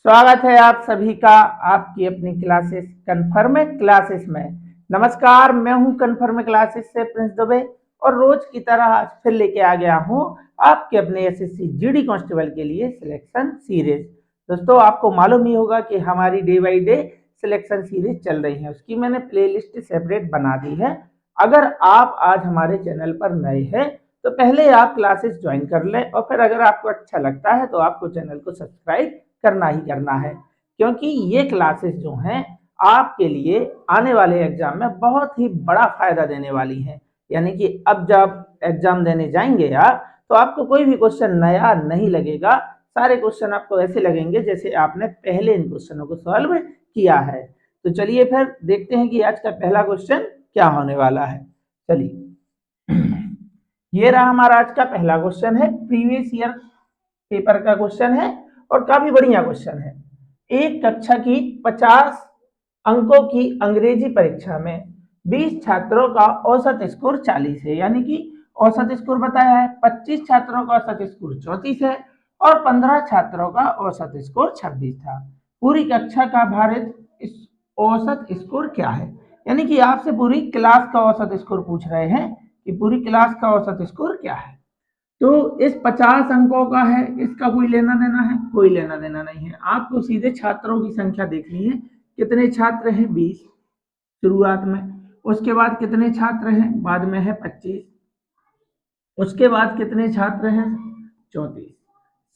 स्वागत है आप सभी का आपकी अपनी क्लासेस कन्फर्म क्लासेस में। नमस्कार, मैं हूं कन्फर्म क्लासेस से प्रिंस दुबे और रोज की तरह आज फिर लेके आ गया हूं आपके अपने एसएससी जीडी कांस्टेबल के लिए सिलेक्शन सीरीज। दोस्तों, आपको मालूम ही होगा कि हमारी day by day selection series चल रही है, उसकी मैंने प्लेलिस्ट सेपरेट बना दी है। अगर आप आज हमारे चैनल पर नए हैं तो पहले आप क्लासेस ज्वाइन कर लें और फिर अगर आपको अच्छा लगता है तो आपको चैनल को सब्सक्राइब करना ही करना है, क्योंकि ये क्लासेस जो हैं आपके लिए आने वाले एग्जाम में बहुत ही बड़ा फायदा देने वाली हैं। यानी कि अब जब एग्जाम देने जाएंगे आप तो आपको कोई भी क्वेश्चन नया नहीं लगेगा। सारे क्वेश्चन आपको ऐसे लगेंगे जैसे आपने पहले इन क्वेश्चनों को सॉल्व किया है। तो चलिए फिर देखते हैं कि आज का पहला क्वेश्चन क्या होने वाला है। चलिए, ये रहा हमारा आज का पहला क्वेश्चन है, प्रीवियस ईयर पेपर का क्वेश्चन है और काफी बढ़िया क्वेश्चन है। एक कक्षा की 50 अंकों की अंग्रेजी परीक्षा में 20 छात्रों का औसत स्कोर 40 है, यानी कि औसत स्कोर बताया है। 25 छात्रों का औसत स्कोर 34 है और 15 छात्रों का औसत स्कोर 26 था। पूरी कक्षा का भारित औसत स्कोर क्या है? यानी कि आपसे पूरी क्लास का औसत स्कोर पूछ रहे हैं कि पूरी क्लास का औसत स्कोर क्या है। तो इस 50 अंकों का है, इसका कोई लेना देना है? कोई लेना देना नहीं है। आपको सीधे छात्रों की संख्या देखनी है। कितने छात्र हैं? 20 शुरुआत में। उसके बाद कितने छात्र हैं? बाद में है 25। उसके बाद कितने छात्र हैं? 34।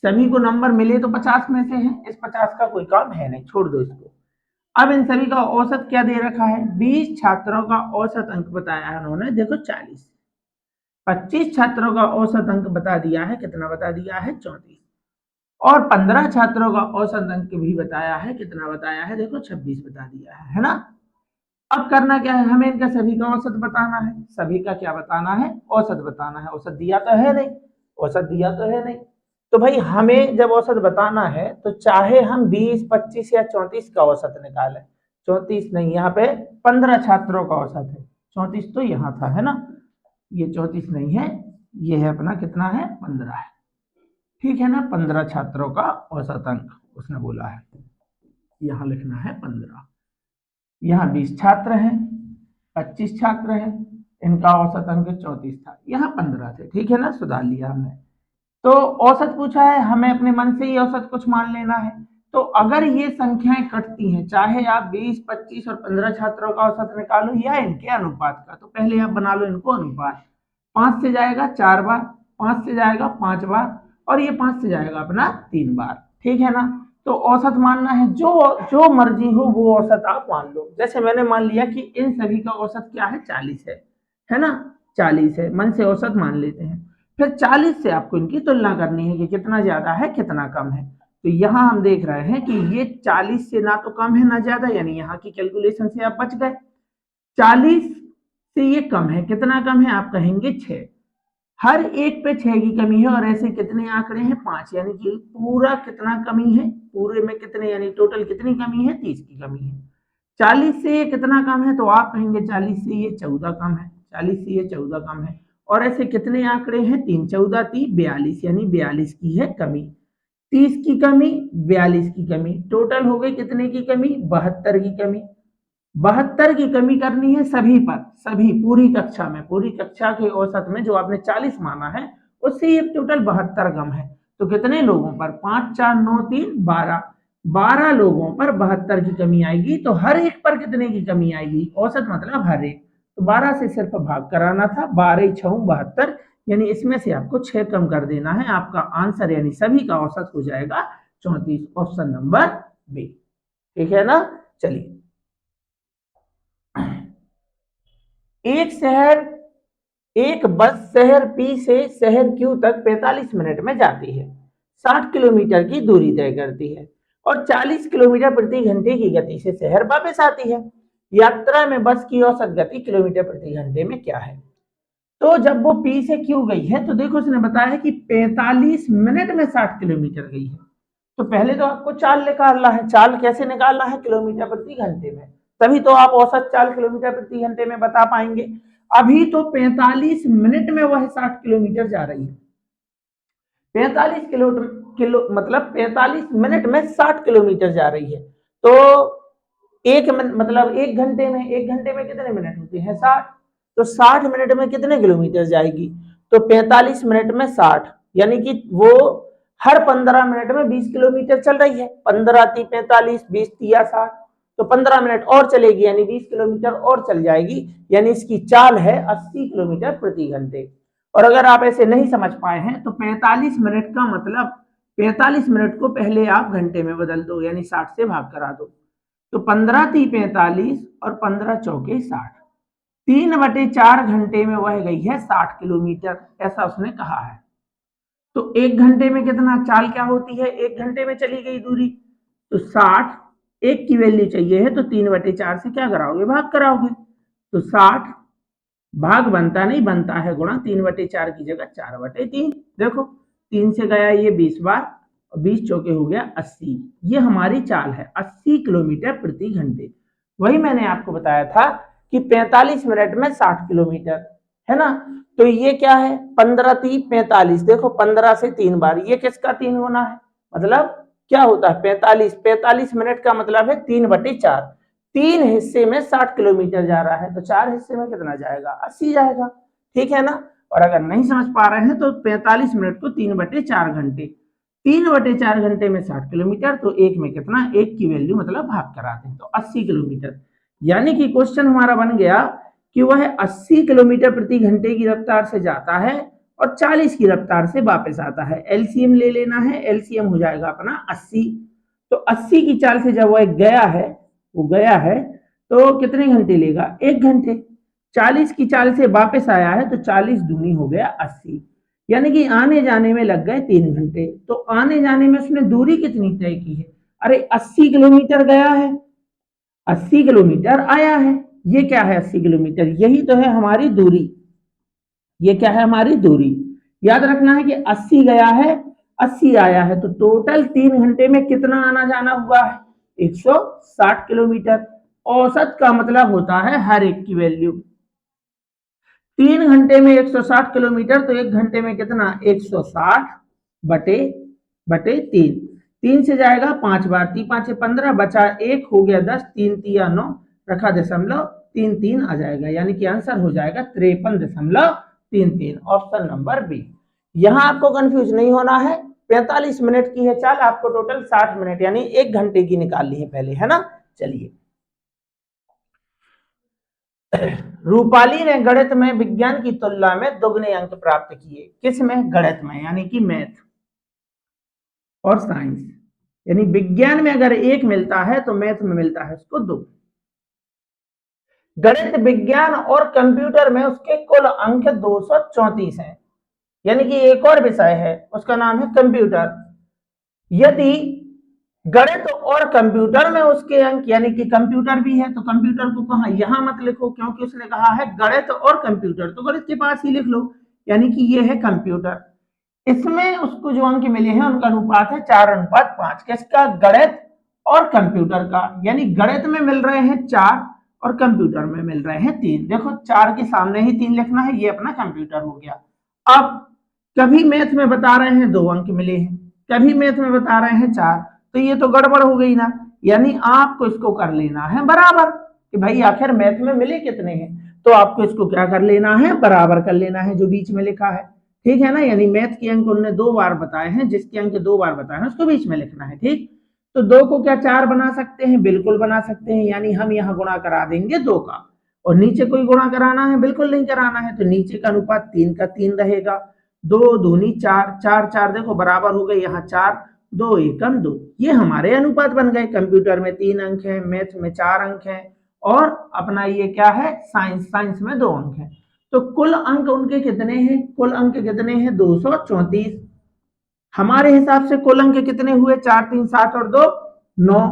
सभी को नंबर मिले तो 50 में से है। इस 50 का कोई काम है नहीं, छोड़ दो इसको। अब इन सभी का औसत क्या दे रखा है? 20 छात्रों का औसत अंक बताया है उन्होंने, देखो 40। 25 छात्रों का औसत अंक बता दिया है, कितना बता दिया है? 34। और 15 छात्रों का औसत अंक भी बताया है, कितना बताया है? देखो 26 बता दिया है ना। अब करना क्या है? हमें इनका सभी का औसत बताना है। सभी का क्या बताना है? औसत बताना है। औसत दिया तो है नहीं, औसत दिया तो है नहीं। तो भाई हमें जब औसत बताना है तो चाहे हम 20, 25 या 34 का औसत निकालें। 34 नहीं, यहाँ पे 15 छात्रों का औसत है। 34 तो यहाँ था, है ना। ये 34 नहीं है, ये है अपना कितना है? 15 है। ठीक है ना। 15 छात्रों का औसत अंक उसने बोला है, यहाँ लिखना है 15। यहाँ 20 छात्र हैं, 25 छात्र हैं, इनका औसत अंक 34 था, यहाँ 15 थे। ठीक है ना, सुधार लिया हमने। तो औसत पूछा है, हमें अपने मन से ही औसत कुछ मान लेना है। तो अगर ये संख्याएं कटती हैं, चाहे आप 20, 25 और 15 छात्रों का औसत निकालो या इनके अनुपात का, तो पहले आप बना लो इनको अनुपात। 5 से जाएगा 4 बार, 5 से जाएगा 5 बार और ये 5 से जाएगा अपना 3 बार। ठीक है ना। तो औसत मानना है, जो जो मर्जी हो वो औसत आप मान लो। जैसे मैंने मान लिया कि इन सभी का औसत क्या है? 40 है ना। 40 है, मन से औसत मान लेते हैं। फिर 40 से आपको इनकी तुलना करनी है कि कितना ज्यादा है कितना कम है। तो यहाँ हम देख रहे हैं कि ये 40 से ना तो कम है ना ज्यादा, यानी यहाँ की कैलकुलेशन से आप बच गए। 40 से ये कम है, कितना कम है? आप कहेंगे 6। हर एक पे 6 की कमी है और ऐसे कितने आंकड़े हैं? 5, यानी कि पूरा कितना कमी है? पूरे में कितने, यानी टोटल कितनी कमी है? 30 की कमी है। 40 से ये कितना कम है? तो आप कहेंगे 40 से ये 14 कम है, 40 से ये 14 कम है। और ऐसे कितने आंकड़े हैं? 3 14 30 42, यानी 42 की है कमी। 30 की कमी, 42 की कमी, टोटल हो गई कितने की कमी? 72 की कमी। 72 की कमी करनी है सभी पर, सभी पूरी कक्षा में, पूरी कक्षा के औसत में जो आपने 40 माना है उससे ये टोटल 72 कम है। तो कितने लोगों पर? 5 4 9 3 12, 12 लोगों पर 72 की कमी आएगी। तो हर एक पर कितने की कमी आएगी? औसत मतलब हर एक। तो 12 से सिर्फ भाग कराना था, 12 6 72, यानी इसमें से आपको 6 कम कर देना है। आपका आंसर यानी सभी का औसत हो जाएगा 34, ऑप्शन नंबर बी। ठीक है ना। चलिए, एक शहर एक बस शहर पी से शहर क्यू तक 45 मिनट में जाती है, 60 किलोमीटर की दूरी तय करती है और 40 किलोमीटर प्रति घंटे की गति से शहर वापस आती है। यात्रा में बस की औसत गति किलोमीटर प्रति घंटे में क्या है? तो जब वो पी से क्यू गई है तो देखो उसने बताया है कि 45 मिनट में 60 किलोमीटर गई है। तो पहले तो आपको चाल निकालना है। चाल कैसे निकालना है? किलोमीटर प्रति घंटे में, तभी तो आप औसत चाल किलोमीटर प्रति घंटे में बता पाएंगे। अभी तो 45 मिनट में वह 60 किलोमीटर जा रही है। 45 किलो मतलब 45 मिनट में 60 किलोमीटर जा रही है। तो मतलब एक घंटे में कितने मिनट होते हैं 60। तो 60 मिनट में कितने किलोमीटर जाएगी, तो 45 मिनट में 60, यानी कि वो हर 15 मिनट में 20 किलोमीटर चल रही है। 15 × 45, 20 × 60, तो 15 मिनट और चलेगी, यानी 20 किलोमीटर और चल जाएगी, यानी इसकी चाल है 80 किलोमीटर प्रति घंटे। और अगर आप ऐसे नहीं समझ पाए हैं तो 45 मिनट का मतलब 45 मिनट को पहले आप घंटे में बदल दो, यानी 60 से भाग करा दो। तो 15 × 3 = 45 और 15 × 4 = 60। 3/4 घंटे में वह गई है 60 किलोमीटर, ऐसा उसने कहा है। तो एक घंटे में कितना चाल क्या होती है, एक घंटे में चली गई दूरी, तो 60, एक की वैल्यू चाहिए है तो 3/4 से क्या कराओगे, भाग कराओगे। तो 60 भाग बनता नहीं, बनता है गुणा, 3/4 की जगह 4/3। देखो 3 से गया ये 20 बार, 20 चौके हो गया 80। ये हमारी चाल है 80 किलोमीटर प्रति घंटे। वही मैंने आपको बताया था कि 45 मिनट में 60 किलोमीटर है ना। तो ये क्या है, 15 × 3 = 45। देखो 15 से 3 बार, ये किसका 3 होना है, मतलब क्या होता है 45। 45 मिनट का मतलब है 3/4। 3 हिस्से में 60 किलोमीटर जा रहा है, तो 4 हिस्से में कितना जाएगा, 80 जाएगा। ठीक है ना। और अगर नहीं समझ पा रहे हैं तो 45 मिनट को 3/4 घंटे, 3/4 घंटे में 60 किलोमीटर, तो एक में कितना, एक की वैल्यू मतलब भाग कराते हैं, तो 80 किलोमीटर। यानी कि क्वेश्चन हमारा बन गया कि वह 80 किलोमीटर प्रति घंटे की रफ्तार से जाता है और 40 की रफ्तार से वापस आता है। एलसीएम ले लेना है, एलसीएम हो जाएगा अपना 80। तो 80 की चाल से जब वह गया है, वो गया है, तो कितने घंटे लेगा, एक घंटे। 40 की चाल से वापस आया है, तो 40 दूनी हो गया 80, यानी कि आने जाने में लग गए 3 घंटे। तो आने जाने में उसने दूरी कितनी तय की है, अरे 80 किलोमीटर गया है, 80 किलोमीटर आया है। ये क्या है 80 किलोमीटर, यही तो है हमारी दूरी। ये क्या है हमारी दूरी। याद रखना है कि 80 गया है, 80 आया है, तो टोटल 3 घंटे में कितना आना जाना हुआ है, 160 किलोमीटर। औसत का मतलब होता है हर एक की वैल्यू। 3 घंटे में 160 किलोमीटर, तो एक घंटे में कितना, 160 बटे बटे 3। 3 से जाएगा 5 बार, 3 × 5 = 15, बचा 1 हो गया 10, 3 × 3 = 9, रखा दशमलव, 3 आ जाएगा, यानी कि आंसर हो जाएगा 53.33, ऑप्शन नंबर बी। यहां आपको कंफ्यूज नहीं होना है। 45 मिनट की है चाल, आपको टोटल 60 मिनट यानी एक घंटे की निकालनी है पहले, है ना। चलिए, रूपाली ने गणित में विज्ञान की तुलना में दोगुने अंक प्राप्त किए। किस में, गणित में, यानी कि मैथ और साइंस। यानी विज्ञान में अगर 1 मिलता है तो मैथ में मिलता है उसको 2। गणित विज्ञान और कंप्यूटर में उसके कुल अंक 234 हैं। यानी कि एक और विषय है, उसका नाम है कंप्यूटर। यदि गणित और कंप्यूटर में उसके अंक, यानी कि कंप्यूटर भी है, तो कंप्यूटर को कहा यहां मत लिखो, क्योंकि उसने कहा है गणित और कंप्यूटर, तो गणित के पास ही लिख लो, यानी कि ये है कंप्यूटर। इसमें उसको जो अंक मिले हैं उनका अनुपात है 4:5। किसका, गणित और कंप्यूटर का। यानी गणित में मिल रहे हैं 4 और कंप्यूटर में मिल रहे हैं 3। देखो 4 के सामने ही 3 लिखना है, ये अपना कंप्यूटर हो गया। अब कभी मैथ में बता रहे हैं 2 अंक मिले हैं, कभी मैथ में बता रहे हैं 4, तो ये तो गड़बड़ हो गई ना। यानी आपको इसको कर लेना है बराबर, कि भाई आखिर मैथ में मिले कितने हैं, तो आपको इसको क्या कर लेना है, बराबर कर लेना है जो बीच में लिखा है। ठीक है ना। यानी मैथ के अंक उन्होंने 2 बार बताए हैं, जिसके अंक 2 बार बताए हैं उसको बीच में लिखना है। ठीक, तो 2 को क्या 4 बना सकते हैं, बिल्कुल बना सकते हैं। यानी हम यहाँ गुणा करा देंगे 2 का, और नीचे कोई गुणा कराना है, बिल्कुल नहीं कराना है, तो नीचे का अनुपात 3 का 3 रहेगा। 2 दूनी 4, 4 4 देखो बराबर हो गए, यहाँ 4, 2 एकम 2, ये हमारे अनुपात बन गए। कंप्यूटर में 3 अंक है, मैथ में 4 अंक है, और अपना ये क्या है, साइंस, साइंस में 2 अंक है। तो कुल अंक उनके कितने हैं, कुल अंक कितने हैं, 234। हमारे हिसाब से कुल अंक कितने हुए, 4 3 7 और 2 9।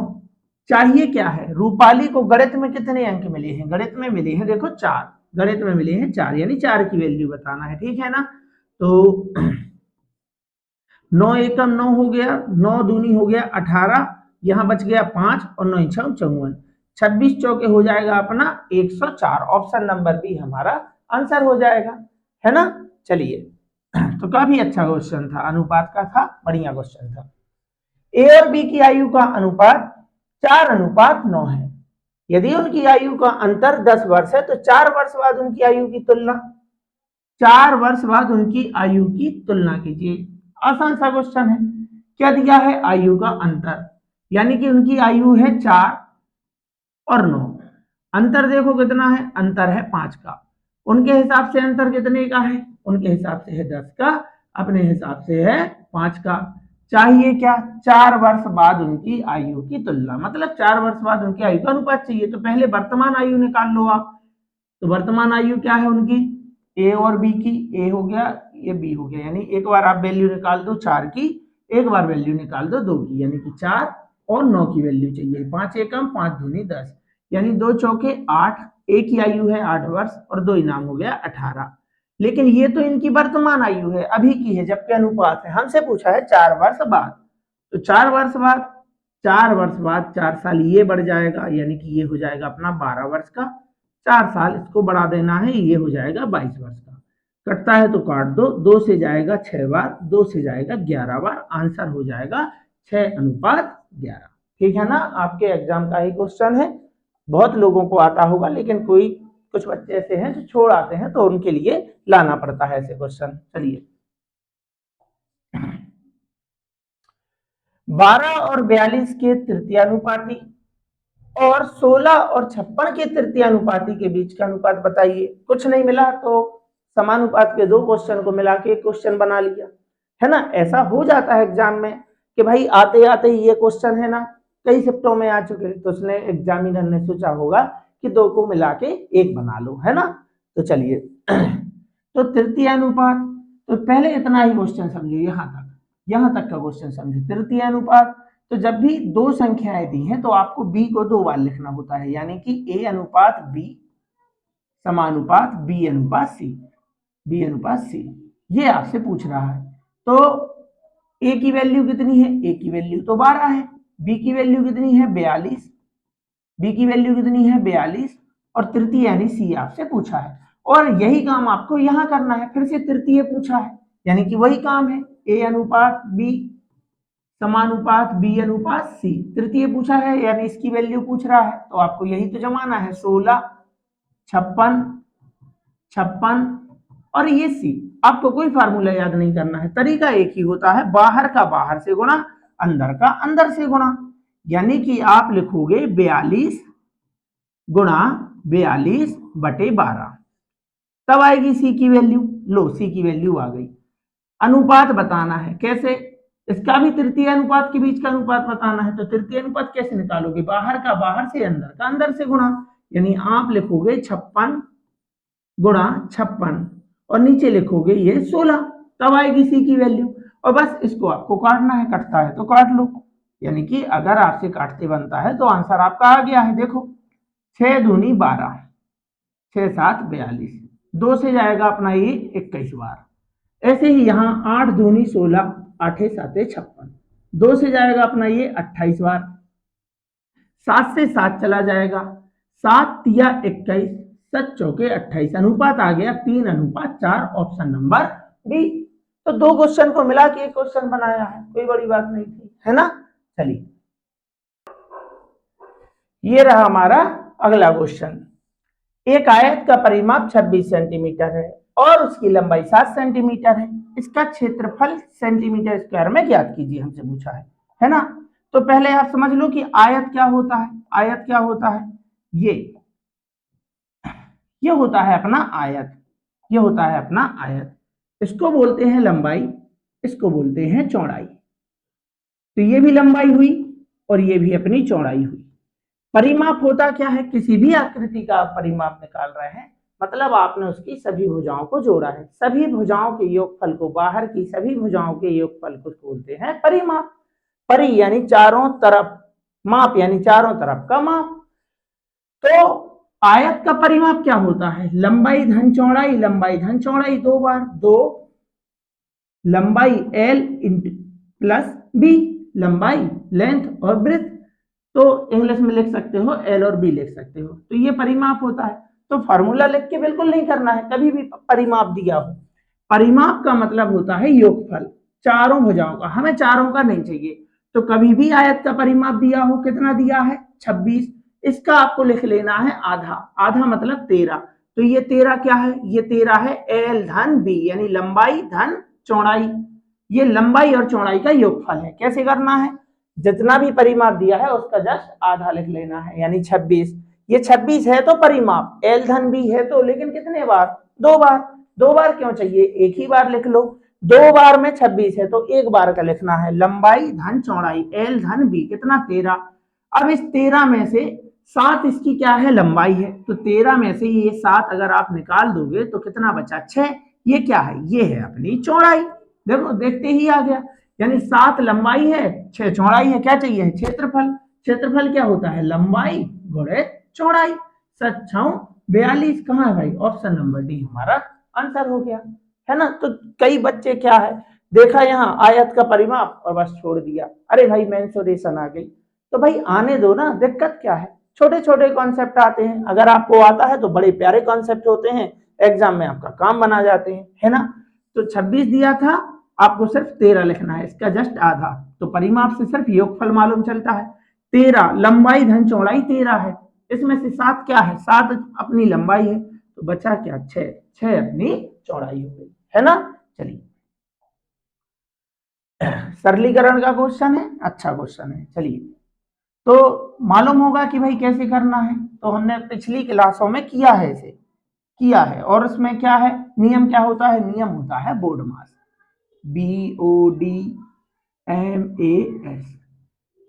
चाहिए क्या है, रूपाली को गणित में कितने अंक मिले हैं, गणित में मिले हैं देखो 4, गणित में मिले हैं 4, यानी 4 की वैल्यू बताना है। ठीक है ना। तो 9 एकम 9 हो गया, 9 दूनी हो गया 18, यहां बच गया 5 और 9 6 54, 26 चौके हो जाएगा अपना 104। ऑप्शन नंबर बी हमारा आंसर हो जाएगा, है ना। चलिए, तो काफी अच्छा क्वेश्चन था, अनुपात का था, बढ़िया क्वेश्चन था। ए और बी की आयु का अनुपात 4:9 है। यदि उनकी आयु का अंतर 10 वर्ष है तो 4 वर्ष बाद उनकी आयु की तुलना 4 वर्ष बाद उनकी आयु की तुलना कीजिए। आसान सा क्वेश्चन है। क्या दिया है? आयु का अंतर, यानी कि उनकी आयु है 4 और 9। अंतर देखो कितना है, अंतर है 5 का। उनके हिसाब से अंतर कितने का है? उनके हिसाब से है 10 का, अपने हिसाब से है 5 का। चाहिए क्या? 4 वर्ष बाद उनकी आयु की तुलना, मतलब 4 वर्ष बाद उनकी आयु का अनुपात चाहिए। तो पहले वर्तमान आयु निकाल लो आप। तो वर्तमान आयु क्या है उनकी? ए और बी की, ए हो गया, ये बी हो गया, यानी एक बार आप वैल्यू निकाल दो 4 की, एक बार वैल्यू निकाल दो 2 की, यानी कि 4 और 9 की वैल्यू चाहिए। 5 एकम 5 दूनी 10, यानी 2 चौके 8। एक ही आयु है 8 वर्ष और 2 इनाम हो गया 18। लेकिन ये तो इनकी वर्तमान आयु है, अभी की है, जबकि अनुपात है। हमसे पूछा है 4 वर्ष बाद। तो 4 वर्ष बाद, 4 वर्ष बाद 4 साल ये बढ़ जाएगा, यानी कि ये हो जाएगा अपना 12 वर्ष का। 4 साल इसको बढ़ा देना है, ये हो जाएगा 22 वर्ष का। कटता है तो काट दो, 2 से जाएगा 6 बार, 2 से जाएगा 11 बार, आंसर हो जाएगा 6:11। ठीक है ना? आपके एग्जाम का ही क्वेश्चन है, बहुत लोगों को आता होगा, लेकिन कोई कुछ बच्चे ऐसे हैं जो छोड़ आते हैं, तो उनके लिए लाना पड़ता है ऐसे क्वेश्चन। चलिए, 12 और 42 के तृतीयानुपाती और 16 और 56 के तृतीयानुपाती के बीच का अनुपात बताइए। कुछ नहीं मिला तो समानुपात के 2 क्वेश्चन को मिला के एक क्वेश्चन बना लिया, है ना? ऐसा हो जाता है एग्जाम में कि भाई आते आते ही ये क्वेश्चन है ना, कई शिफ्टों में आ चुके, तो उसने एग्जामिनर ने सोचा होगा कि 2 को मिला के एक बना लो, है ना? तो चलिए, तो तृतीयानुपात, तो पहले इतना ही क्वेश्चन समझिए, यहां तक का क्वेश्चन समझिए। तृतीयानुपात, तो जब भी 2 संख्याएं दी हैं तो आपको बी को 2 बार लिखना होता है, यानी कि ए अनुपात बी समानुपात बी अनुपात सी, बी अनुपात सी, ये आपसे पूछ रहा है। तो ए की वैल्यू कितनी है? ए की वैल्यू तो 12 है। बी की वैल्यू कितनी है? 42। बी की वैल्यू कितनी है? 42। और तृतीय यानी सी आपसे पूछा है, और यही काम आपको यहां करना है। फिर से तृतीय पूछा है, यानी कि वही काम है, ए अनुपात बी समानुपात बी अनुपात सी। तृतीय पूछा है, यानी इसकी वैल्यू पूछ रहा है, तो आपको यही तो जमाना है। 16, 56, 56 और ये सी। आपको कोई फार्मूला याद नहीं करना है, तरीका एक ही होता है, बाहर का बाहर से गुणा, अंदर का अंदर से गुणा। यानी कि आप लिखोगे 42 गुणा 42/12, तब आएगी सी की वैल्यू। लो, सी की वैल्यू आ गई। अनुपात बताना है, कैसे? इसका भी तृतीय अनुपात के बीच का अनुपात बताना है। तो तृतीय अनुपात कैसे निकालोगे? बाहर का बाहर से, अंदर का अंदर से गुणा, यानी आप लिखोगे 56 गुणा 56 और नीचे लिखोगे ये 16, तब आएगी सी की वैल्यू। और बस इसको आपको काटना है, कटता है तो काट लो, यानी कि अगर आपसे काटते बनता है तो आंसर आपका आ गया है। देखो, 6 दूनी 12, 6 7 42, 2 से जाएगा अपना ये 21 बार। ऐसे ही यहाँ 8 दूनी 16, 8 7 56, 2 से जाएगा अपना ये 28 बार। 7 से 7 चला जाएगा, 7 तिया 21, 7 चौके 28, अनुपात आ गया 3:4, ऑप्शन नंबर बी। तो 2 क्वेश्चन को मिला के एक क्वेश्चन बनाया है, कोई बड़ी बात नहीं थी, है ना? चलिए, ये रहा हमारा अगला क्वेश्चन। एक आयत का परिमाप 26 सेंटीमीटर है और उसकी लंबाई 7 सेंटीमीटर है। इसका क्षेत्रफल सेंटीमीटर स्क्वायर में ज्ञात कीजिए, हमसे पूछा है ना? तो पहले आप समझ लो कि आयत क्या होता है। आयत क्या होता है? ये होता है अपना आयत, ये होता है अपना आयत। इसको बोलते हैं लंबाई, इसको बोलते हैं चौड़ाई। तो ये भी लंबाई हुई और ये भी अपनी चौड़ाई हुई। परिमाप होता क्या है? किसी भी आकृति का आप परिमाप निकाल रहे हैं, मतलब आपने उसकी सभी भुजाओं को जोड़ा है। सभी भुजाओं के योगफल को, बाहर की सभी भुजाओं के योगफल को बोलते हैं परिमाप। परि यानी चारों तरफ, माप यानी चारों तरफ का माप। तो आयत का परिमाप क्या होता है? लंबाई धन चौड़ाई, लंबाई धन चौड़ाई 2 बार, 2 लंबाई L प्लस बी, लंबाई लेंथ और ब्रेथ। तो इंग्लिश में लिख सकते हो L और B लिख सकते हो। तो ये परिमाप होता है। तो फॉर्मूला लिख के बिल्कुल नहीं करना है, कभी भी परिमाप दिया हो परिमाप का मतलब होता है योगफल चारों भुजाओं का, हमें चारों का नहीं चाहिए। तो कभी भी आयत का परिमाप दिया हो, कितना दिया है 26, इसका आपको लिख लेना है आधा, आधा मतलब 13। तो ये 13 क्या है, ये 13 है एल धन बी, यानी लंबाई धन चौड़ाई। ये लंबाई और चौड़ाई का योगफल है। कैसे करना है, जितना भी परिमाप दिया है उसका जस्ट आधा लिख लेना है, यानी 26। ये 26 है तो परिमाप, एल धन बी है तो, लेकिन कितने बार, 2 बार। 2 बार क्यों चाहिए, एक ही बार लिख लो। 2 बार में 26 है तो एक बार का लिखना है, लंबाई धन चौड़ाई एल धन बी कितना 13। अब इस 13 में से 7 इसकी क्या है, लंबाई है। तो 13 में से ये 7 अगर आप निकाल दोगे तो कितना बचा, 6। ये क्या है, ये है अपनी चौड़ाई। देखो देखते ही आ गया, यानी 7 लंबाई है 6 चौड़ाई है। क्या चाहिए, क्षेत्रफल। क्षेत्रफल क्या होता है, लंबाई गुणे चौड़ाई। 7×6 = 42 कहाँ है भाई, ऑप्शन नंबर डी हमारा आंसर हो गया, है ना। तो कई बच्चे क्या है, देखा यहाँ आयत का परिमाप और बस छोड़ दिया, अरे भाई मेंसुरेशन आ गई। तो भाई आने दो ना, दिक्कत क्या है, छोटे छोटे कॉन्सेप्ट आते हैं, अगर आपको आता है तो बड़े प्यारे कॉन्सेप्ट होते हैं, एग्जाम में आपका काम बना जाते हैं, है ना। तो 26 दिया था, आपको सिर्फ 13 लिखना है, इसका जस्ट आधा। तो परिमाप से सिर्फ योगफल मालूम चलता है। 13 लंबाई धन चौड़ाई 13 है, इसमें से 7 क्या है, 7 अपनी लंबाई है, तो बचा क्या, 6, 6 अपनी चौड़ाई हो गई, है ना। चलिए सरलीकरण का क्वेश्चन है, अच्छा क्वेश्चन है। चलिए तो मालूम होगा कि भाई कैसे करना है, तो हमने पिछली क्लासों में किया है, इसे किया है। और उसमें क्या है, नियम क्या होता है, नियम होता है BODMAS, BODMAS।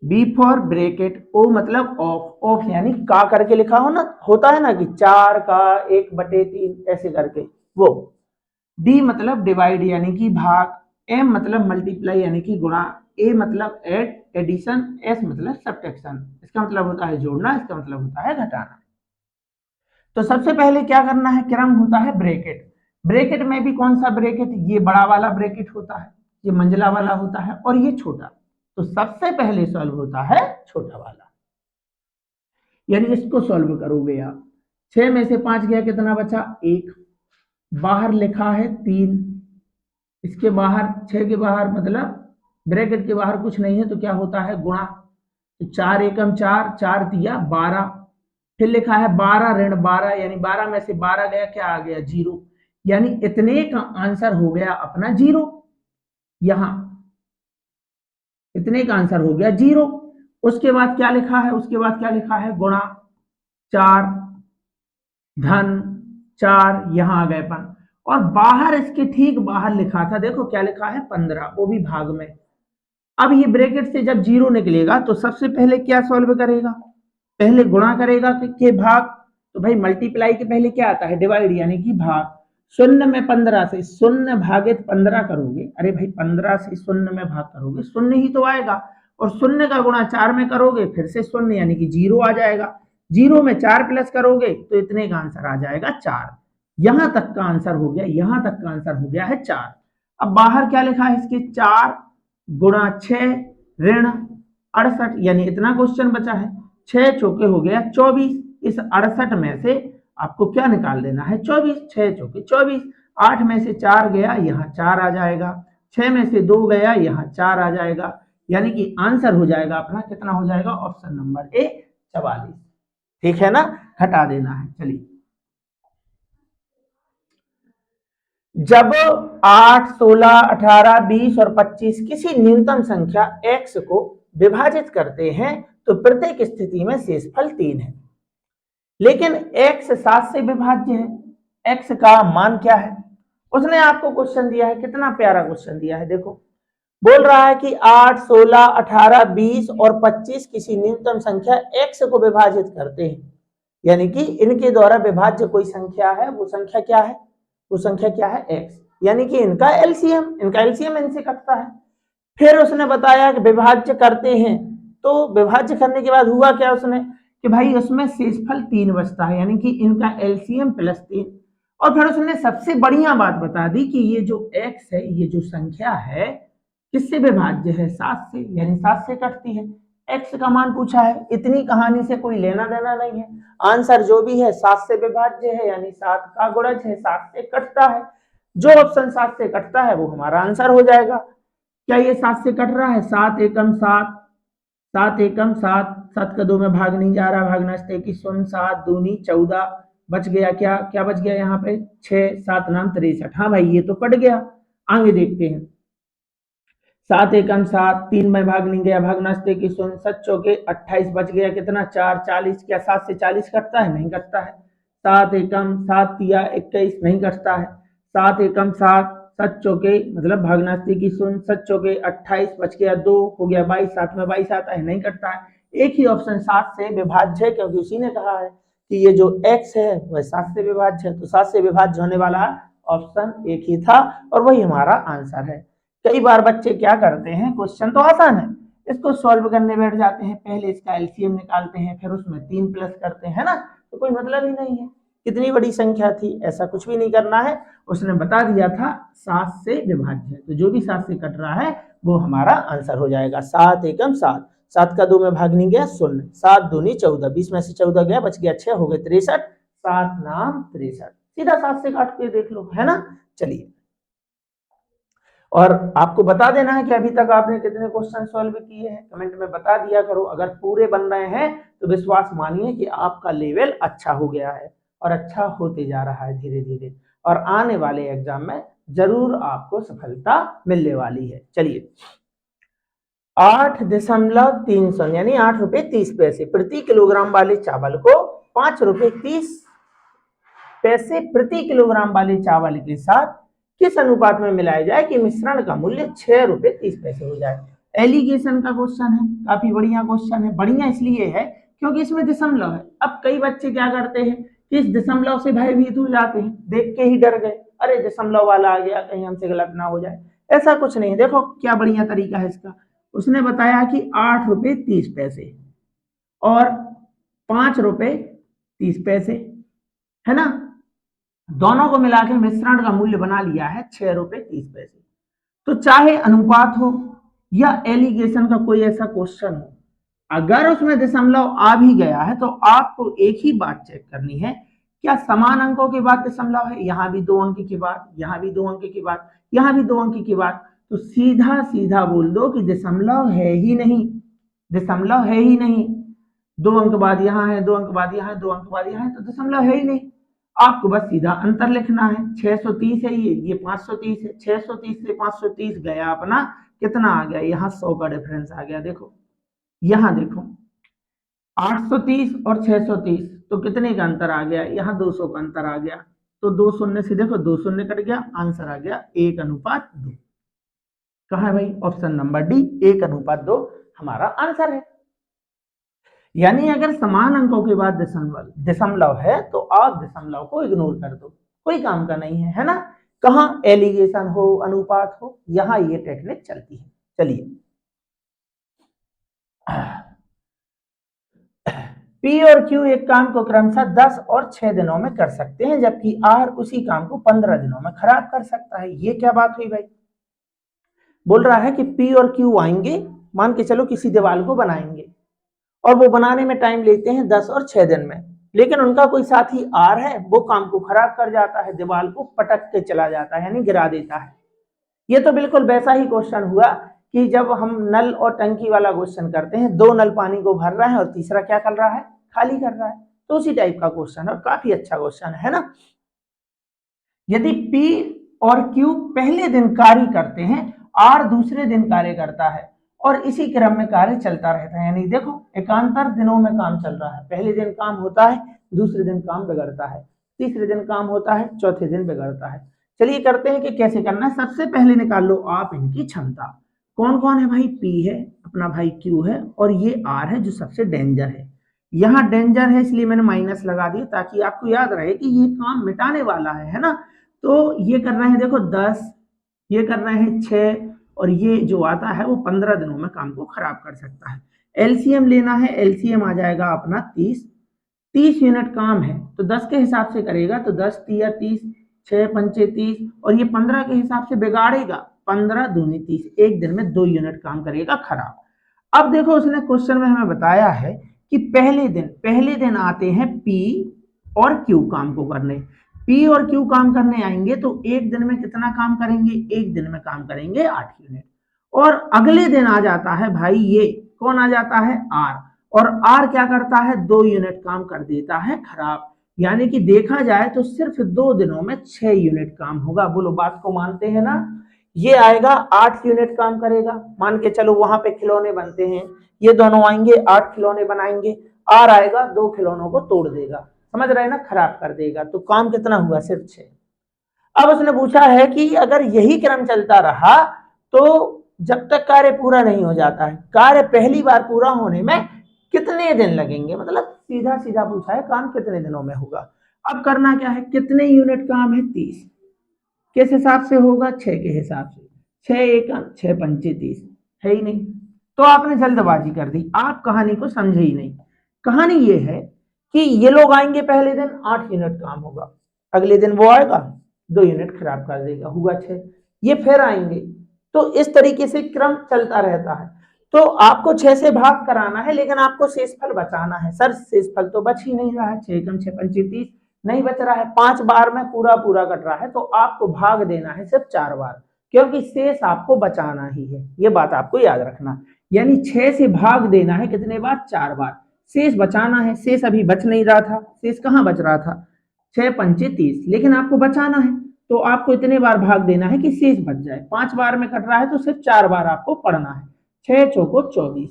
B for bracket, O मतलब ऑफ, ऑफ यानी का करके लिखा हो ना, होता है ना कि 4 का 1/3 ऐसे करके वो। डी मतलब डिवाइड यानी कि भाग, एम मतलब मल्टीप्लाई यानी कि गुणा, ए मतलब ऐड एडिशन, एस मतलब सब्ट्रैक्शन। इसका मतलब होता है जोड़ना, इसका मतलब होता है घटाना। तो सबसे पहले क्या करना है, क्रम होता है ब्रैकेट। ब्रैकेट में भी कौन सा ब्रैकेट, ये बड़ा वाला ब्रैकेट होता है, ये मंझला वाला होता है, और ये छोटा। तो सबसे पहले सॉल्व होता है छोटा वाला, यानी इसको सॉल्व करोगे आप। 6 में से 5 गया, कितना बचा, 1। बाहर लिखा है 3, इसके बाहर 6 के बाहर मतलब ब्रैकेट के बाहर कुछ नहीं है, तो क्या होता है गुणा। तो 4 एकम 4, 4 दिया 12। फिर लिखा है 12 ऋण 12, यानी 12 में से 12 गया, क्या आ गया, 0। यानी इतने का आंसर हो गया अपना 0। यहां इतने का आंसर हो गया 0। उसके बाद क्या लिखा है, उसके बाद क्या लिखा है, गुणा 4 धन 4, यहां आ गए 5। और बाहर इसके ठीक बाहर लिखा था, देखो क्या लिखा है 15, वो भी भाग में। अब ये ब्रैकेट से जब 0 निकलेगा तो सबसे पहले क्या सॉल्व करेगा, पहले गुणा करेगा के भाग। तो भाई मल्टीप्लाई के पहले क्या आता है, डिवाइड यानी कि भाग। 0 में 15 से 0 भागित 15 करोगे, अरे भाई 15 से 0 में भाग करोगे, 0 ही तो आएगा। और 0 का गुणा 4 में करोगे, फिर से 0 यानी कि 0 आ जाएगा। 0 में 4 प्लस करोगे तो इतने का आंसर आ जाएगा 4। यहां तक का आंसर हो गया, यहां तक का आंसर हो गया है 4। अब बाहर क्या लिखा है इसके, 4 गुणा 6 ऋण 68, यानी इतना क्वेश्चन बचा है। 6 चौके हो गया 24, इस 68 में से आपको क्या निकाल देना है, 24। 6 चौके 24, 8 में से 4 गया, यहाँ 4 आ जाएगा। 6 में से 2 गया, यहाँ 4 आ जाएगा। यानी कि आंसर हो जाएगा अपना, कितना हो जाएगा, ऑप्शन नंबर ए 44। ठीक है ना, हटा देना है। चलिए जब 8, 16, 18, 20 और 25 किसी न्यूनतम संख्या x को विभाजित करते हैं तो प्रत्येक स्थिति में शेषफल 3 है, लेकिन x 7 से विभाज्य है। x का मान क्या है, उसने आपको क्वेश्चन दिया है, कितना प्यारा क्वेश्चन दिया है। देखो बोल रहा है कि 8, 16, 18, 20 और 25 किसी न्यूनतम संख्या x को विभाजित करते हैं, यानी कि इनके द्वारा विभाज्य कोई संख्या है, वो संख्या क्या है, वो संख्या क्या है, x। यानी कि इनका एलसीएम, इनका एलसीएम इनसे कटता है। फिर उसने बताया कि विभाज्य करते हैं, तो विभाज्य करने के बाद हुआ क्या उसने, कि भाई उसमें शेषफल 3 बचता है, यानी कि इनका एलसीएम +3। और फिर उसने सबसे बढ़िया बात बता दी कि ये जो x है, ये जो संख्या है किससे विभाज्य है, 7 से, यानी 7 से कटती है। x का मान पूछा है, इतनी कहानी से कोई लेना देना नहीं है। आंसर जो भी है 7 से विभाज्य है, यानी 7 का गुणज है, 7 से कटता है। जो ऑप्शन 7 से कटता है वो हमारा आंसर हो जाएगा। क्या ये 7 से कट रहा है? 7 एकम 7, 7 एकम 7, 7 का 2 में भाग नहीं जा रहा, भागना की शून्य, 7 दूनी 14, बच गया क्या? क्या बच गया यहाँ पे? 6, 7 नाम 63। हाँ भाई ये तो कट गया। आगे देखते हैं। 7 एकम 7, 3 में भाग नहीं गया, भागना की शून्य, 7 चौके 28, बच गया कितना? 4, 40। क्या 7 से 40 कटता है? नहीं कटता है। 7 एकम 7 तिया 21, नहीं कटता है। 7 एकम 7, 7 चौके मतलब भागनास्ती की शून्य, 7 चौके 28, बच गया 2, हो गया 22, 7 में 22 आता है, नहीं कटता है। एक ही ऑप्शन 7 से विभाज्य है, क्योंकि उसी ने कहा है कि ये जो x है वह 7 से विभाज्य है, तो 7 से विभाज्य होने वाला ऑप्शन एक ही था और वही हमारा आंसर है। कई बार बच्चे क्या करते हैं, क्वेश्चन तो आसान है, इसको सॉल्व करने बैठ जाते हैं, पहले इसका एलसीएम निकालते हैं, फिर उसमें 3 प्लस करते हैं ना, तो कोई मतलब ही नहीं है। कितनी बड़ी संख्या थी, ऐसा कुछ भी नहीं करना है। उसने बता दिया था 7 से विभाज्य है, तो जो भी 7 से कट रहा है वो हमारा आंसर हो जाएगा। 7 एकम 7, 7 का 2 में भाग नहीं गया, शून्य, 7 दूनी 14, 20 में से 14 गया, बच गया 6, हो गए 63, 7 नाम 63। सीधा 7 से काट के देख लो, है ना। चलिए, और आपको बता देना है कि अभी तक आपने कितने क्वेश्चन सॉल्व किए हैं, कमेंट में बता दिया करो। अगर पूरे बन रहे हैं तो विश्वास मानिए कि आपका लेवल अच्छा हो गया है और अच्छा होते जा रहा है धीरे धीरे, और आने वाले एग्जाम में जरूर आपको सफलता मिलने वाली है। चलिए, 8.3 यानी 8 रुपए 30 पैसे प्रति किलोग्राम वाले चावल को 5 रुपए 30 पैसे प्रति किलोग्राम वाले चावल के साथ किस अनुपात में मिलाया जाए कि मिश्रण का मूल्य 6 रुपए 30 पैसे हो जाए। एलिगेशन का क्वेश्चन है, काफी बढ़िया क्वेश्चन है। बढ़िया इसलिए है क्योंकि इसमें दशमलव है। अब कई बच्चे क्या करते हैं कि इस दशमलव से भयभीत हो जाते हैं, देख के ही डर गए, अरे दशमलव वाला आ गया, कहीं हमसे गलत ना हो जाए। ऐसा कुछ नहीं, देखो क्या बढ़िया तरीका है इसका। उसने बताया कि 8 रुपए 30 पैसे और 5 रुपए 30 पैसे, है ना, दोनों को मिला के मिश्रण का मूल्य बना लिया है 6 रुपए 30 पैसे। तो चाहे अनुपात हो या एलिगेशन का कोई ऐसा क्वेश्चन हो, अगर उसमें दशमलव आ भी गया है तो आपको एक ही बात चेक करनी है, क्या समान अंकों के बाद दशमलव है? यहां भी 2 अंक की बात, यहां भी 2 अंक की बात, यहां भी 2 अंक की बात, तो सीधा सीधा बोल दो कि दशमलव है ही नहीं, दशमलव है ही नहीं। 2 अंक बाद यहाँ है, 2 अंक बाद यहाँ है, 2 अंक बाद यहाँ है, तो दशमलव है ही नहीं। आपको बस सीधा अंतर लिखना है। 630 है ये 530 है। 630 से 530 गया अपना, कितना आ गया? यहाँ 100 का डिफरेंस आ गया। देखो यहाँ देखो, 830 और 630, तो कितने का अंतर आ गया? यहाँ 200 का अंतर आ गया। तो 2 शून्य से देखो, 2 शून्य कट गया, आंसर आ गया 1:2। कहा है भाई? ऑप्शन नंबर डी, 1:2 हमारा आंसर है। यानी अगर समान अंकों के बाद दशमलव है तो आप दशमलव को इग्नोर कर दो, कोई काम का नहीं है, है ना। कहां एलिगेशन हो, अनुपात हो, यहां ये टेक्निक चलती है। चलिए, पी और क्यू एक काम को क्रमशः 10 और 6 दिनों में कर सकते हैं, जबकि आर उसी काम को 15 दिनों में खराब कर सकता है। ये क्या बात हुई भाई? बोल रहा है कि पी और क्यू आएंगे, मान के चलो किसी दीवार को बनाएंगे, और वो बनाने में टाइम लेते हैं 10 और 6 दिन में, लेकिन उनका कोई साथी आर है, वो काम को खराब कर जाता है, दीवार को पटक के चला जाता है, यानी गिरा देता है। ये तो बिल्कुल वैसा ही क्वेश्चन हुआ कि जब हम नल और टंकी वाला क्वेश्चन करते हैं, 2 नल पानी को भर रहा है और तीसरा क्या कर रहा है? खाली कर रहा है। तो उसी टाइप का क्वेश्चन है और काफी अच्छा क्वेश्चन है ना। यदि P और Q पहले दिन कार्य करते हैं, R दूसरे दिन कार्य करता है और इसी क्रम में कार्य चलता रहता है, यानी देखो एकांतर दिनों में काम चल रहा है। पहले दिन काम होता है, दूसरे दिन काम बिगड़ता है, तीसरे दिन काम होता है, चौथे दिन बिगड़ता है। चलिए करते हैं कि कैसे करना है। सबसे पहले निकाल लो आप इनकी क्षमता। कौन कौन है भाई? P है, अपना भाई Q है, और ये R है जो सबसे डेंजर है। यहाँ डेंजर है इसलिए मैंने माइनस लगा दिया ताकि आपको याद रहे कि ये काम मिटाने वाला है ना। तो ये कर रहे हैं देखो 10, ये कर रहे हैं 6, और ये जो आता है वो 15 दिनों में काम को खराब कर सकता है। एलसीएम लेना है, एलसीएम आ जाएगा अपना 30। 30 यूनिट काम है तो 10 के हिसाब से करेगा तो 10 तिया 30, 6 पंचे 30, और ये 15 के हिसाब से बिगाड़ेगा, 15 दूनी 30, एक दिन में 2 यूनिट काम करेगा खराब। अब देखो उसने क्वेश्चन में हमें बताया है कि पहले दिन आते हैं P और Q काम को करने। पी और क्यू काम करने आएंगे तो एक दिन में कितना काम करेंगे, एक दिन में काम करेंगे 8 यूनिट। और अगले दिन आ जाता है भाई ये कौन आ जाता है, आर, और आर क्या करता है, 2 यूनिट काम कर देता है खराब। यानी कि देखा जाए तो सिर्फ 2 दिनों में 6 यूनिट काम होगा। बोलो बात को मानते हैं ना। ये आएगा 8 यूनिट काम करेगा, मान के चलो वहां पे खिलौने बनते हैं, ये दोनों आएंगे 8 खिलौने बनाएंगे, आर आएगा 2 खिलौनों को तोड़ देगा, समझ रहे हैं ना, खराब कर देगा। तो काम कितना हुआ, सिर्फ 6। अब उसने पूछा है कि अगर यही क्रम चलता रहा तो जब तक कार्य पूरा नहीं हो जाता है, कार्य पहली बार पूरा होने में कितने दिन लगेंगे, मतलब सीधा सीधा पूछा है काम कितने दिनों में होगा। अब करना क्या है, कितने यूनिट काम है, 30। किस हिसाब से होगा, 6 के हिसाब से, 6 एक 6 पंचे 30, है ही नहीं। तो आपने जल्दबाजी कर दी, आप कहानी को समझे ही नहीं। कहानी ये है कि ये लोग आएंगे पहले दिन 8 यूनिट काम होगा, अगले दिन वो आएगा 2 यूनिट खराब कर देगा, हुआ 6। ये फिर आएंगे, तो इस तरीके से क्रम चलता रहता है। तो आपको 6 से भाग कराना है, लेकिन आपको शेषफल बचाना है। सर शेषफल तो बच ही नहीं रहा है, 6 कम 6 पंचे 30 नहीं बच रहा है, 5 बार में पूरा पूरा कट रहा है, तो आपको भाग देना है सिर्फ 4 बार, क्योंकि शेष आपको बचाना ही है, ये बात आपको याद रखना। यानी 6 से भाग देना है कितने बार, 4 बार, शेष बचाना है। शेष अभी बच नहीं रहा था, शेष कहाँ बच रहा था, 6 पंचे 30, लेकिन आपको बचाना है तो आपको इतने बार भाग देना है कि शेष बच जाए। 5 बार में कट रहा है तो सिर्फ 4 बार आपको पढ़ना है। 6 चौको 24,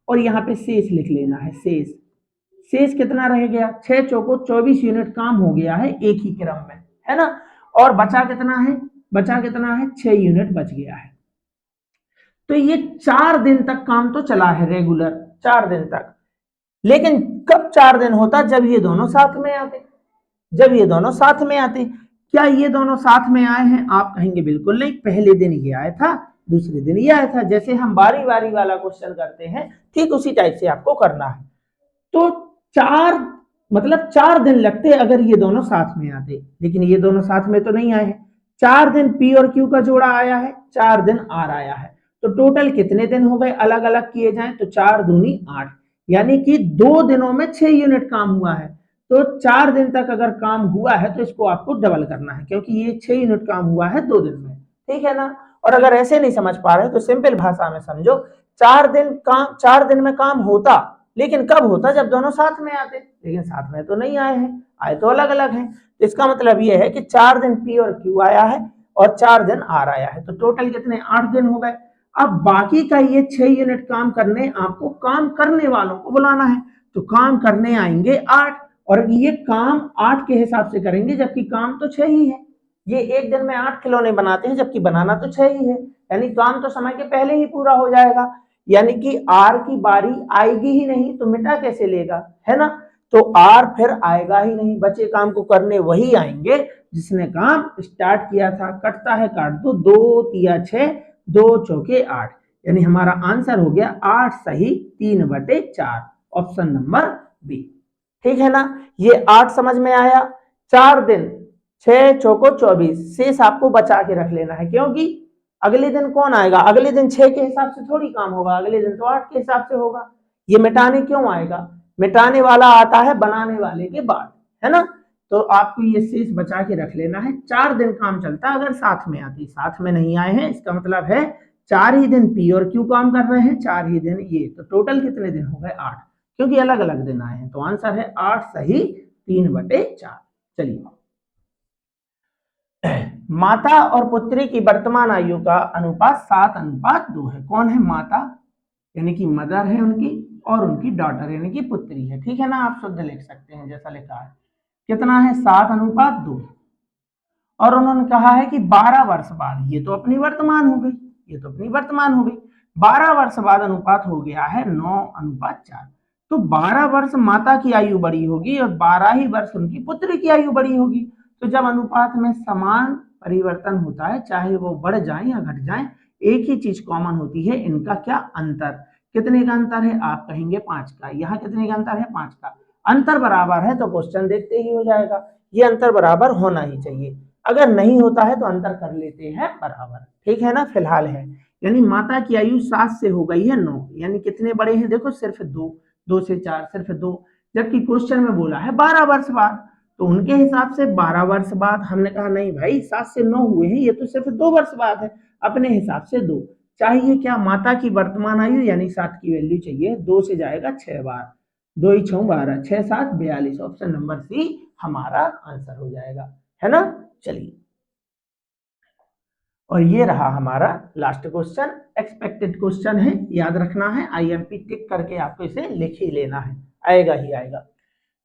और यहाँ पे शेष लिख लेना है, शेष। शेष कितना रह गया, 6 चौको 24 यूनिट काम हो गया है एक ही क्रम में, है ना। और बचा कितना है, बचा कितना है, 6 यूनिट बच गया है। तो ये 4 दिन तक काम तो चला है रेगुलर, 4 दिन तक। लेकिन कब 4 दिन होता, जब ये दोनों साथ में आते, जब ये दोनों साथ में आते। क्या ये दोनों साथ में आए हैं, आप कहेंगे बिल्कुल नहीं, पहले दिन ये आया था, दूसरे दिन ये आया था। जैसे हम बारी बारी वाला क्वेश्चन करते हैं, ठीक उसी टाइप से आपको करना है। तो 4 मतलब 4 दिन लगते अगर ये दोनों साथ में आते, लेकिन ये दोनों साथ में तो नहीं आए हैं। 4 दिन पी और क्यू का जोड़ा आया है, 4 दिन आर आया है, तो टोटल कितने दिन हो गए अलग अलग किए जाएं तो 4 दूनी 8, यानी कि 2 दिनों में 6 यूनिट काम हुआ है। तो 4 दिन तक अगर काम हुआ है तो इसको आपको डबल करना है, क्योंकि ये 6 यूनिट काम हुआ है 2 दिन में, ठीक है ना। और अगर ऐसे नहीं समझ पा रहे तो सिंपल भाषा में समझो, 4 दिन में काम होता, लेकिन कब होता, जब दोनों साथ में आते, लेकिन साथ में तो नहीं आए हैं, आए तो अलग अलग हैं। तो इसका मतलब ये है कि 4 दिन पी और क्यू आया है और 4 दिन आर आया है, तो टोटल कितने, 8 दिन हो गए। अब बाकी का ये 6 यूनिट काम करने आपको काम करने वालों को बुलाना है, तो काम करने आएंगे 8, और ये काम 8 के हिसाब से करेंगे, जबकि काम तो 6 ही है। ये एक दिन में 8 खिलौने बनाते हैं, जबकि बनाना तो 6 ही है, यानी काम तो समय के पहले ही पूरा हो जाएगा। यानी कि आर की बारी आएगी ही नहीं, तो मिटा कैसे लेगा, है ना। तो आर फिर आएगा ही नहीं, बचे काम को करने वही आएंगे जिसने काम स्टार्ट किया था। कटता है काट दो, 2 तिया 6, 2 चौके 8, यानी हमारा आंसर हो गया 8 सही 3/4, ऑप्शन नंबर बी, ठीक है ना। ये 8 समझ में आया। 4 दिन 6 चौको 24, शेष आपको बचा के रख लेना है, क्योंकि अगले दिन कौन आएगा, अगले दिन 6 के हिसाब से थोड़ी काम होगा, अगले दिन तो 8 के हिसाब से होगा। ये मिटाने क्यों आएगा, मिटाने वाला आता है बनाने वाले के बाद, है ना। तो आपको ये शेष बचा के रख लेना है। 4 दिन काम चलता अगर साथ में आती, साथ में नहीं आए हैं, इसका मतलब है 4 ही दिन पी और क्यू काम कर रहे हैं, 4 ही दिन ये, तो टोटल कितने दिन हो गए 8, क्योंकि अलग अलग दिन आए हैं। तो आंसर है 8 सही 3/4। चलिए, माता और पुत्री की वर्तमान आयु का अनुपात 7:2 है। कौन है माता, यानी कि मदर है उनकी, और उनकी डॉटर यानी कि पुत्री है, ठीक है ना। आप शुद्ध लिख सकते हैं जैसा लिखा है। कितना है, 7:2। और उन्होंने कहा है कि 12 वर्ष बाद, ये तो अपनी वर्तमान हो गई, ये तो अपनी वर्तमान हो गई, 12 वर्ष बाद अनुपात हो गया है 9:4। तो 12 वर्ष माता की आयु बड़ी होगी और 12 ही वर्ष उनकी पुत्री की आयु बड़ी होगी। तो जब अनुपात में समान परिवर्तन होता है, चाहे वो बढ़ जाए या घट जाए, एक ही चीज कॉमन होती है, इनका क्या अंतर। कितने का अंतर है, आप कहेंगे 5 का। यहाँ कितने का अंतर है, 5 का। अंतर बराबर है तो क्वेश्चन देखते ही हो जाएगा, ये अंतर बराबर होना ही चाहिए। अगर नहीं होता है तो अंतर कर लेते हैं बराबर, ठीक है ना। फिलहाल है, यानी माता की आयु 7 से हो गई है 9, यानी कितने बड़े हैं, देखो सिर्फ 2, 2 से 4 सिर्फ 2, जबकि क्वेश्चन में बोला है 12 वर्ष बाद, तो उनके हिसाब से 12 वर्ष बाद। हमने कहा नहीं भाई 7 से 9 हुए हैं, ये तो सिर्फ 2 वर्ष बाद है। अपने हिसाब से 2 चाहिए। क्या? माता की वर्तमान आयु यानी 60 की वैल्यू चाहिए। 2 से जाएगा 6 बार, 2 ही 6 12, 6 7 42। ऑप्शन नंबर सी हमारा आंसर हो जाएगा, है ना। चलिए, और ये रहा हमारा लास्ट क्वेश्चन। एक्सपेक्टेड क्वेश्चन है, याद रखना है। आईएमपी टिक करके आपको इसे लिख ही लेना है, आएगा ही आएगा।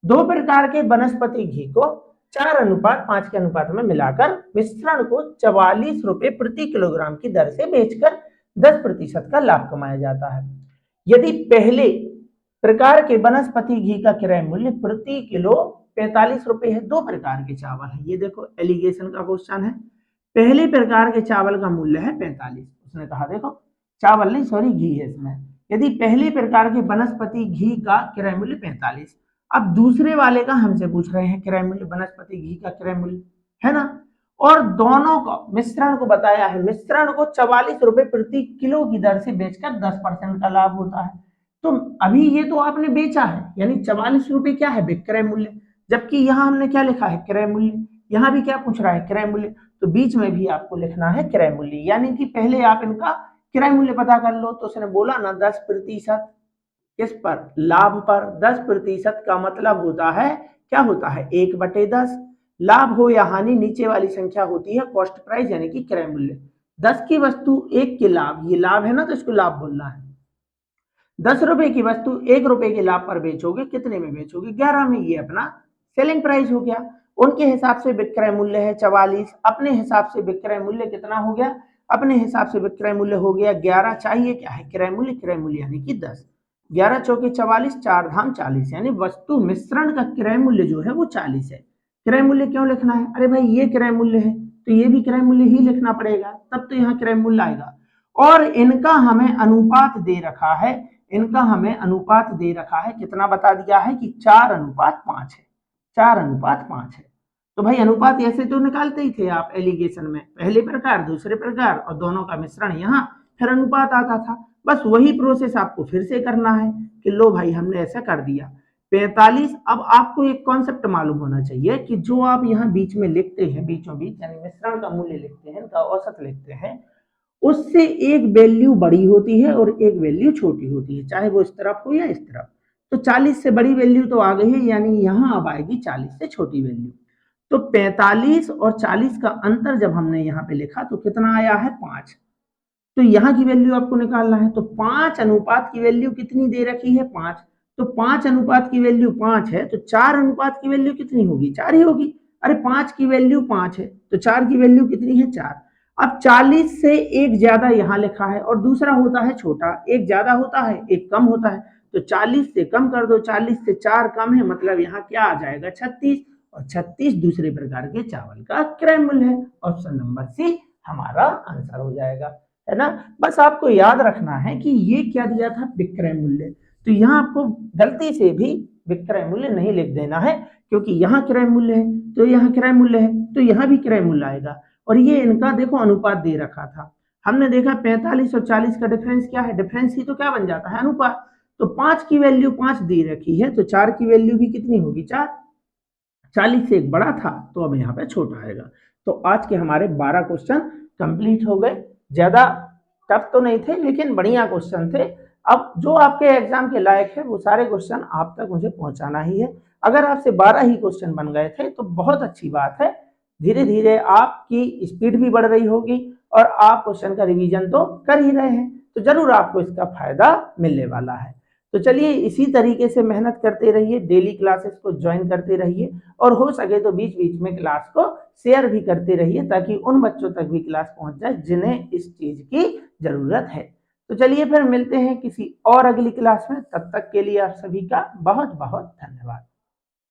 2 प्रकार के वनस्पति घी को 4:5 के अनुपात में मिलाकर मिश्रण को 44 रुपए प्रति किलोग्राम की दर से बेचकर 10% का लाभ कमाया जाता है। यदि पहले प्रकार के वनस्पति घी का क्रय मूल्य प्रति किलो 45 रुपए है। 2 प्रकार के चावल है, ये देखो एलिगेशन का क्वेश्चन है। पहले प्रकार के चावल का मूल्य है 45। उसने कहा देखो चावल नहीं, सॉरी घी है इसमें। यदि पहले प्रकार के वनस्पति घी का क्रय मूल्य 45, अब दूसरे वाले का हमसे पूछ रहे हैं क्रय मूल्य, वनस्पति घी का क्रय मूल्य, है ना। और दोनों को मिश्रण को बताया है, मिश्रण को 44 रुपए प्रति किलो की दर से बेचकर 10% का लाभ होता है। तो अभी ये तो आपने बेचा है, यानी 44 रुपए क्या है? विक्रय मूल्य। जबकि यहाँ हमने क्या लिखा है? क्रय मूल्य। यहाँ भी क्या पूछ रहा है? क्रय मूल्य। तो बीच में भी आपको लिखना है क्रय मूल्य, यानी कि पहले आप इनका क्रय मूल्य पता कर लो। तो उसने बोला ना 10%, किस पर? लाभ पर। 10% का मतलब होता है, क्या होता है? 1/10। लाभ हो या हानि, नीचे वाली संख्या होती है कॉस्ट प्राइस यानी कि क्रय मूल्य। 10 की वस्तु 1 के लाभ, ये लाभ है ना, तो इसको लाभ बोलना है। 10 रुपए की वस्तु 1 रुपए के लाभ पर बेचोगे, कितने में बेचोगे? 11 में। ये अपना सेलिंग प्राइस हो गया। उनके हिसाब से विक्रय मूल्य है 44, अपने हिसाब से विक्रय मूल्य कितना हो गया? अपने हिसाब से विक्रय मूल्य हो गया 11। चाहिए क्या है? क्रय मूल्य। क्रय मूल्य यानी कि 10। 11 चौके 44, 4 धाम 40, यानी वस्तु मिश्रण का क्रय मूल्य जो है वो 40 है। क्रय मूल्य क्यों लिखना है? अरे भाई ये क्रय मूल्य है तो ये भी क्रय मूल्य ही लिखना पड़ेगा, तब तो यहाँ क्रय मूल्य आएगा। और इनका हमें अनुपात दे रखा है, इनका हमें अनुपात दे रखा है, कितना बता दिया है कि 4:5 है। 4:5 है। तो भाई अनुपात ऐसे तो निकालते ही थे आप एलिगेशन में, पहले प्रकार दूसरे प्रकार और दोनों का मिश्रण, यहाँ फिर अनुपात आता था। बस वही प्रोसेस आपको फिर से करना है कि लो भाई हमने ऐसा कर दिया 45। अब आपको एक कॉन्सेप्ट मालूम होना चाहिए कि जो आप यहाँ बीच में लिखते हैं, बीचों बीच यानी मिश्रण का मूल्य लिखते हैं, इनका औसत लिखते हैं, उससे एक वैल्यू बड़ी होती है और एक वैल्यू छोटी होती है, चाहे वो इस तरफ हो या इस तरफ। तो 40 से बड़ी वैल्यू तो आ गई है, यानी यहाँ अब आएगी 40 से छोटी वैल्यू। तो 45 और 40 का अंतर जब हमने यहाँ पे लिखा तो कितना आया है? 5। तो यहाँ की वैल्यू आपको निकालना है। तो 5 अनुपात की वैल्यू कितनी दे रखी है? 5। तो 5 अनुपात की वैल्यू 5 है, तो 4 अनुपात की वैल्यू कितनी होगी? 4 ही होगी। अरे 5 की वैल्यू 5 है तो 4 की वैल्यू कितनी है? 4। अब 40 से एक ज्यादा यहाँ लिखा है और दूसरा होता है छोटा, एक ज्यादा होता है एक कम होता है। तो 40 से कम कर दो, 40 से 4 कम है, मतलब यहाँ क्या आ जाएगा? 36। और 36 दूसरे प्रकार के चावल का क्रय मूल्य है। ऑप्शन नंबर सी हमारा आंसर हो जाएगा, है ना। बस आपको याद रखना है कि ये क्या दिया था? विक्रय मूल्य। तो यहाँ आपको गलती से भी विक्रय मूल्य नहीं लिख देना है, क्योंकि यहाँ क्रय मूल्य है तो यहाँ क्रय मूल्य है, तो यहाँ भी क्रय मूल्य आएगा। और ये इनका देखो अनुपात दे रखा था, हमने देखा 45 और 40 का डिफरेंस क्या है? डिफरेंस ही तो क्या बन जाता है? अनुपात। तो 5 की वैल्यू 5 दे रखी है, तो 4 की वैल्यू भी कितनी होगी? 4। 40 से एक बड़ा था तो अब यहाँ पे छोटा आएगा। तो आज के हमारे 12 क्वेश्चन कंप्लीट हो गए। ज्यादा टफ तो नहीं थे लेकिन बढ़िया क्वेश्चन थे। अब जो आपके एग्जाम के लायक है वो सारे क्वेश्चन आप तक मुझे पहुंचाना ही है। अगर आपसे 12 ही क्वेश्चन बन गए थे तो बहुत अच्छी बात है। धीरे धीरे आपकी स्पीड भी बढ़ रही होगी और आप क्वेश्चन का रिवीजन तो कर ही रहे हैं, तो जरूर आपको इसका फायदा मिलने वाला है। तो चलिए इसी तरीके से मेहनत करते रहिए, डेली क्लासेस को ज्वाइन करते रहिए और हो सके तो बीच बीच में क्लास को शेयर भी करते रहिए, ताकि उन बच्चों तक भी क्लास पहुंच जाए जिन्हें इस चीज की जरूरत है। तो चलिए फिर मिलते हैं किसी और अगली क्लास में, तब तक के लिए आप सभी का बहुत बहुत धन्यवाद।